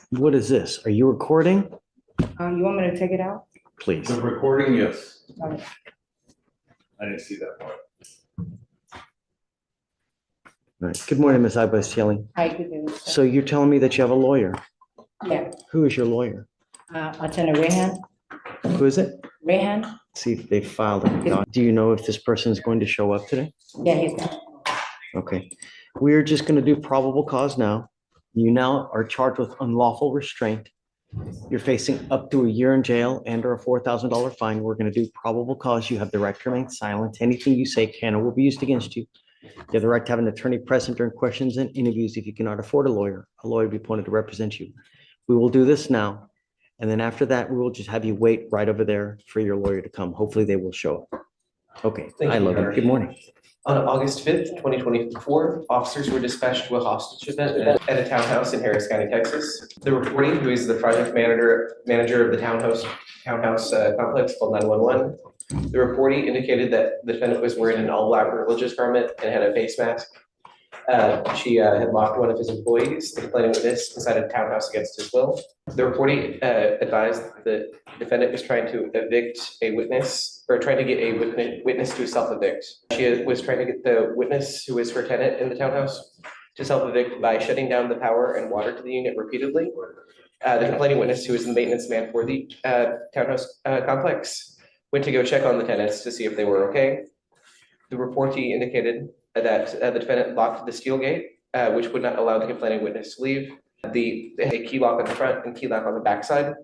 What is this? Are you recording? You want me to take it out? Please. The recording, yes. Okay. I didn't see that part. All right. Good morning, Ms. Ibas-Yelling. Hi, good day. So you're telling me that you have a lawyer. Yeah, Who is your lawyer? Attorney Rehan. Who is it? Rehan? See if they filed it. Do you know if this person is going to show up today? Yeah, he's not. Okay. We're just going to do probable cause now. You now are charged with unlawful restraint. You're facing up to a year in jail and or a $4,000 fine. We're going to do probable cause. You have the right to remain silent. Anything you say can or will be used against you. You have the right to have an attorney present during questions and interviews. If you cannot afford a lawyer will be appointed to represent you. We will do this now. And then after that, we will just have you wait right over there for your lawyer to come. Hopefully they will show up. Okay. Thank I you, love Your it. Honor. Good morning. On August 5th, 2024, officers were dispatched to a hostage event at a townhouse in Harris County, Texas. The reporting, who is the project manager of the townhouse complex, called 911. The reporting indicated that the defendant was wearing an all-black religious garment and had a face mask. She had locked one of his employees, the complaining witness, inside a townhouse against his will. The reporting advised that the defendant was trying to evict a witness, or trying to get a witness to self-evict. She was trying to get the witness, who is her tenant in the townhouse, to self-evict by shutting down the power and water to the unit repeatedly. The complaining witness, who is the maintenance man for the townhouse complex, went to go check on the tenants to see if they were okay. The reportee indicated that the defendant locked the steel gate, which would not allow the complaining witness to leave. A key lock on the front and key lock on the back side.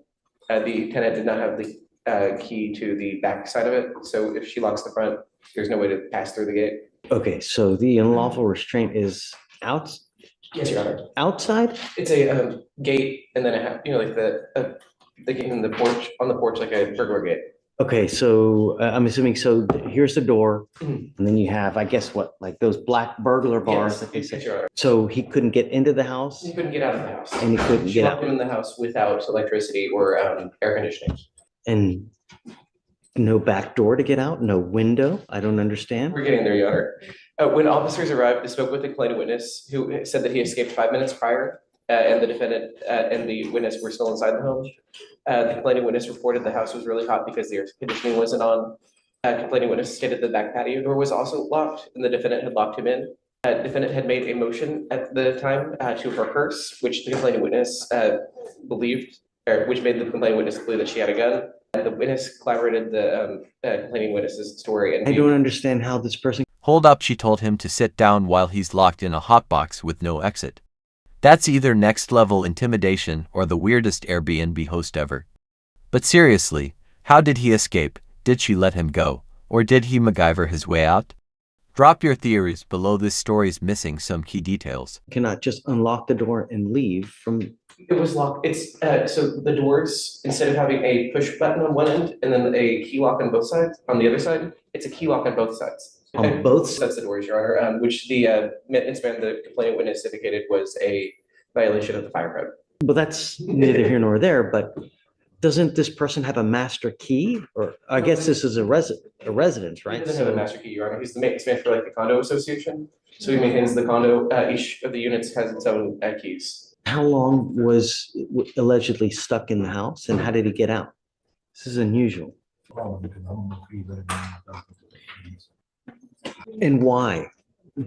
The tenant did not have the key to the back side of it, so if she locks the front, there's no way to pass through the gate. Okay, so the unlawful restraint is Yes, Your Honor. outside? It's a gate, and then like the gate in the porch, on the porch, like a burglar gate. Okay, so I'm assuming, so here's the door, Mhm. and then you have, I guess what, like those black burglar bars Yes, that they yes, say. Your Honor. So he couldn't get into the house He couldn't get out of the house. and he couldn't She get locked out, him in the house without electricity or air conditioning. and no back door to get out, no window. I don't understand. We're getting there, Your Honor. When officers arrived, they spoke with the complaining witness, who said that he escaped 5 minutes prior, and the defendant and the witness were still inside the home. The complaining witness reported the house was really hot because the air conditioning wasn't on. Complaining witness stated the back patio door was also locked, and the defendant had locked him in. Defendant had made a motion at the time to her purse, which the complaining witness believed, or which made the complaining witness believe that she had a gun. The witness collaborated the complaining witness's story. And I don't understand how this person, Hold up, she told him to sit down while he's locked in a hotbox with no exit. That's either next level intimidation or the weirdest Airbnb host ever. But seriously, how did he escape? Did she let him go? Or did he MacGyver his way out? Drop your theories below. This story's missing some key details. cannot just unlock the door and leave from, it was locked. It's so the doors, instead of having a push button on one end and then a key lock on both sides, on the other side, it's a key lock on both sides. on both sides. That's the doors, Your Honor, which the maintenance man, the complaining witness indicated was a violation of the fire code. But that's neither here nor there, but doesn't this person have a master key? Or I guess this is a residence, He right? doesn't have a master key, Your Honor. He's the maintenance man for like the condo association. So he maintains the condo. Each of the units has its own keys. How long was allegedly stuck in the house and how did he get out? This is unusual. And why?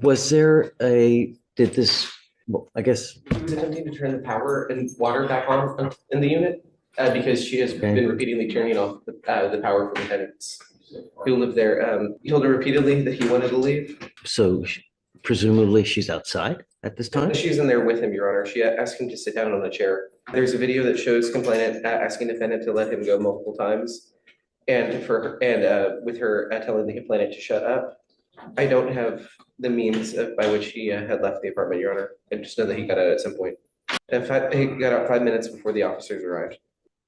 Was there did this, well, I guess, He was attempting to turn the power and water back on in the unit because she has Okay. been repeatedly turning off the power from the tenants who live there. He told her repeatedly that he wanted to leave. so presumably she's outside at this time? She's in there with him, Your Honor. She asked him to sit down on a chair. There's a video that shows complainant asking defendant to let him go multiple times, and with her telling the complainant to shut up. I don't have the means by which he had left the apartment, Your Honor. I just know that he got out at some point. In fact, he got out 5 minutes before the officers arrived.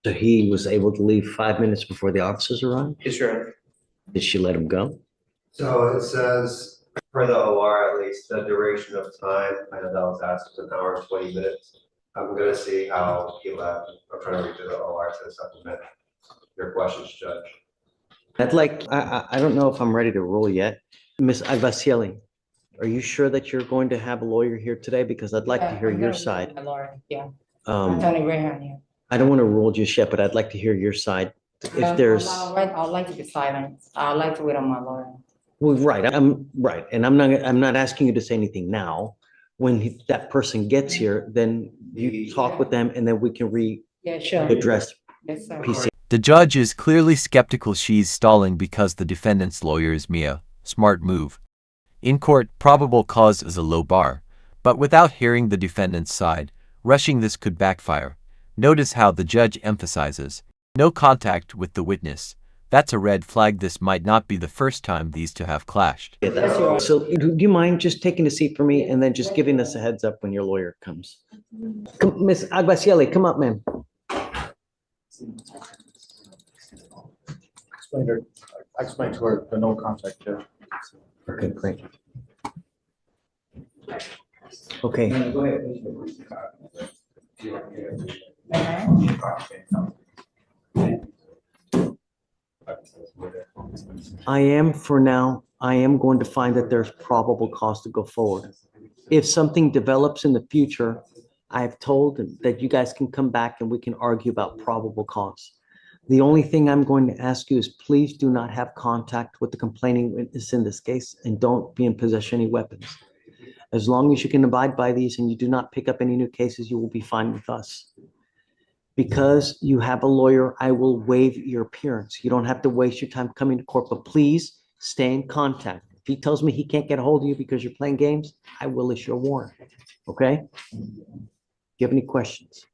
So he was able to leave 5 minutes before the officers arrived? Yes, Your Honor. Did she let him go? So it says, for the OR, at least the duration of time, I know that was asked, was an hour and 20 minutes. I'm gonna see how he left. I'm trying to read through the OR to supplement your questions, Judge. I don't know if I'm ready to rule yet. Ms. Ivasieli, are you sure that you're going to have a lawyer here today? Because I'd like to hear your side. Lauren, yeah. Attorney Rehan here. I don't want to rule just yet, but I'd like to hear your side. If there's, I'd like to be silent. I'd like to wait on my lawyer. well, right, I'm right, and I'm not asking you to say anything now. When that person gets here, then you talk with them and then we can Yeah, sure. readdress Yes, sir. PC. The judge is clearly skeptical she's stalling because the defendant's lawyer is Mia. Smart move. In court, probable cause is a low bar, but without hearing the defendant's side, rushing this could backfire. Notice how the judge emphasizes no contact with the witness. That's a red flag. This might not be the first time these two have clashed. So do you mind just taking a seat for me and then just giving us a heads up when your lawyer comes? Come, Miss Agbasieli, come up, ma'am. Explain to her the no contact there. Okay, great. Okay, for now, I am going to find that there's probable cause to go forward. If something develops in the future, I have told that you guys can come back and we can argue about probable cause. The only thing I'm going to ask you is please do not have contact with the complaining witness in this case and don't be in possession of any weapons. As long as you can abide by these and you do not pick up any new cases, you will be fine with us. Because you have a lawyer, I will waive your appearance. You don't have to waste your time coming to court, but please stay in contact. If he tells me he can't get a hold of you because you're playing games, I will issue a warrant, okay? Do you have any questions?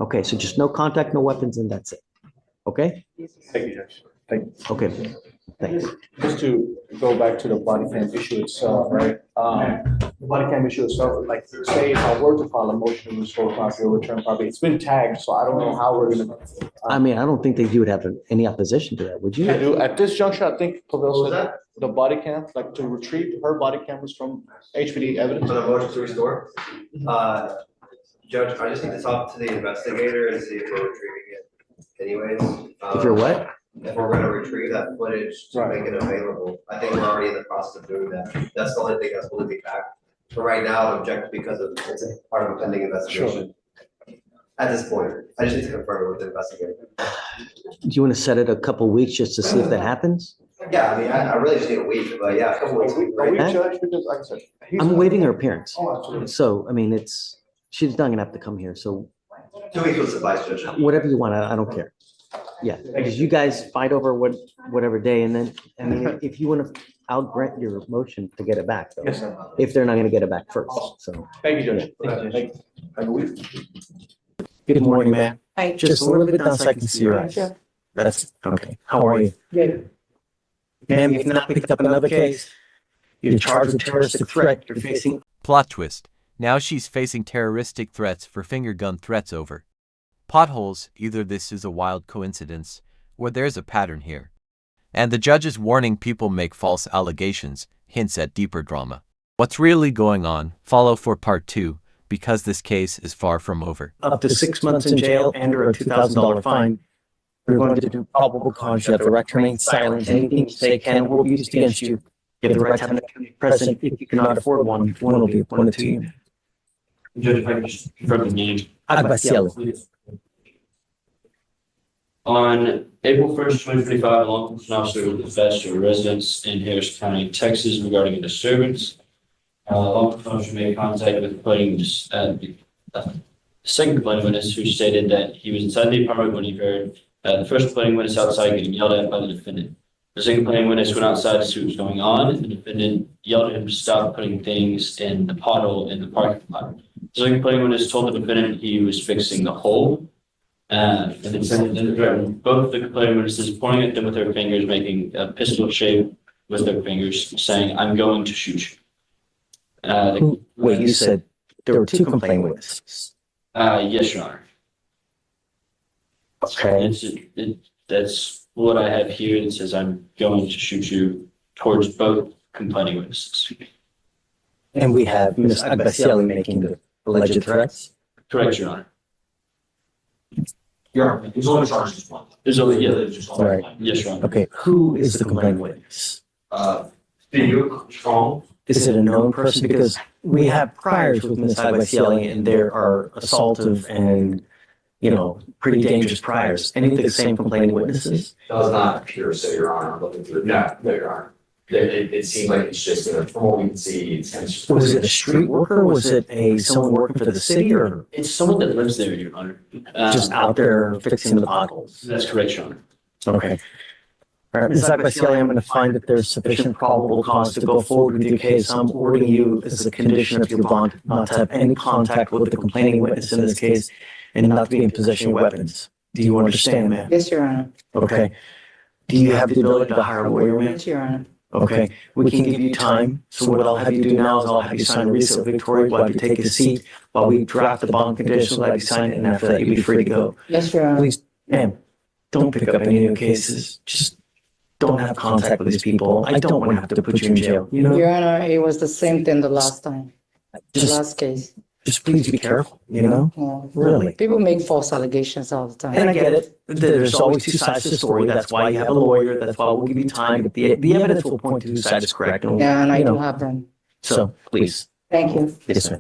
Okay, so just no contact, no weapons, and that's it, okay? Thank you, Judge. Thank you. Okay, thanks. Just to go back to the body cam issue itself, right? The body cam issue itself, like say if I were to file a motion to restore property or return property, it's been tagged, so I don't know how we're gonna. I mean, I don't think that you would have any opposition to that, would you? I do, at this juncture, I think Pavel What was said that? the body cam, like to retrieve her body cameras from HPD evidence. On a motion to restore? Judge, I just need to talk to the investigator and see if we're retrieving it anyways. If you're what? If we're gonna retrieve that footage to Right. make it available, I think we're already in the process of doing that. That's the only thing that's holding me back. But right now, I'm objecting because of, it's a part of a pending investigation. At this point, I just need to confirm it with the investigator. Do you want to set it a couple weeks just to see if that happens? Yeah, I mean, I really just need a week, but yeah, a couple weeks. Are we right? judged? Because like I said. he's I'm not- waiving her appearance. Oh, absolutely. So, I mean, she's not gonna have to come here, so 2 weeks will suffice, Judge. whatever you want, I don't care. Yeah, because you guys fight over whatever day, and then, I mean, if you want to, I'll grant your motion to get it back, though. Yes, sir. If they're not gonna get it back first, so. Thank you, Judge. Yeah. Thank you. Have a week. Good morning, ma'am. Hi. Just a little bit down so I can see your eyes. Sure. That's, okay. How are you? Good. Ma'am, you've not picked up another case. You're charged with terroristic threat. You're facing. Plot twist. Now she's facing terroristic threats for finger gun threats over potholes. Either this is a wild coincidence or there's a pattern here. And the judge is warning people make false allegations, hints at deeper drama. What's really going on? Follow for part 2, because this case is far from over. Up to 6 months in jail and or a $2,000 fine. We're going to do probable cause. You have the right to remain silent. Anything you say can or will be used against you. You have the right to have an attorney present. If you cannot afford one will be appointed to you. Judge, if I could just confirm the name. Agbasieli. On April 1st, 2025, a law enforcement officer was dispatched to a residence in Harris County, Texas regarding a disturbance. Law enforcement officer made contact with the second complaining witness who stated that he was inside the apartment when he heard the first complaining witness outside getting yelled at by the defendant. The second complaining witness went outside to see what was going on, and the defendant yelled at him to stop putting things in the pothole in the parking lot. The second complaining witness told the defendant he was fixing the hole. And then threatened both the complaining witnesses, pointing at them with their fingers, making a pistol shape with their fingers, saying, "I'm going to shoot you." Wait, you said there were 2 complaining witnesses. Yes, Your Honor. Okay. That's what I have here. It says, "I'm going to shoot you," towards both complaining witnesses. And we have Ms. Agbasieli making the alleged threats. Correct, Your Honor. Yeah, there's only charges one. There's only, yeah, Right. yes, Your Honor. Okay, who is the complaining witness? Theo Strong Is it a known person? Because we have priors with Ms. Iglesias and there are assaultive and, pretty dangerous priors. Any of the same complaining witnesses? Does not appear so, Your Honor. I'm looking through, no, Your Honor. It seems like it's just, from what we can see, it's kind of just. Was it a street worker? Was it someone working for the city or It's someone that lives there, Your Honor. just out there fixing the potholes? That's correct, Your Honor. Okay. All right, Ms. Iglesias, I'm going to find that there's sufficient probable cause to go forward with your case. I'm ordering you as a condition of your bond not to have any contact with the complaining witness in this case and not to be in possession of weapons. Do you understand, ma'am? Yes, Your Honor. Okay. Do you have the ability to hire a lawyer, ma'am? Yes, Your Honor. Okay, we can give you time. So what I'll have you do now is I'll have you sign a release of Victoria while you take a seat, while we draft the bond conditions, let you sign it, and after that, you'll be free to go. Yes, Your Honor. Please, ma'am, don't pick up any new cases. Just don't have contact with these people. I don't want to have to put you in jail, Your Honor, it was the same thing the last time, the Just, last case. just please be careful, Yeah. Really. People make false allegations all the And time. I get it. There's always two sides to the story. That's why you have a lawyer. That's why we'll give you time. But the evidence will point to whose side is correct. Yeah, and I you know, do have them. So please. Thank you. Yes, ma'am.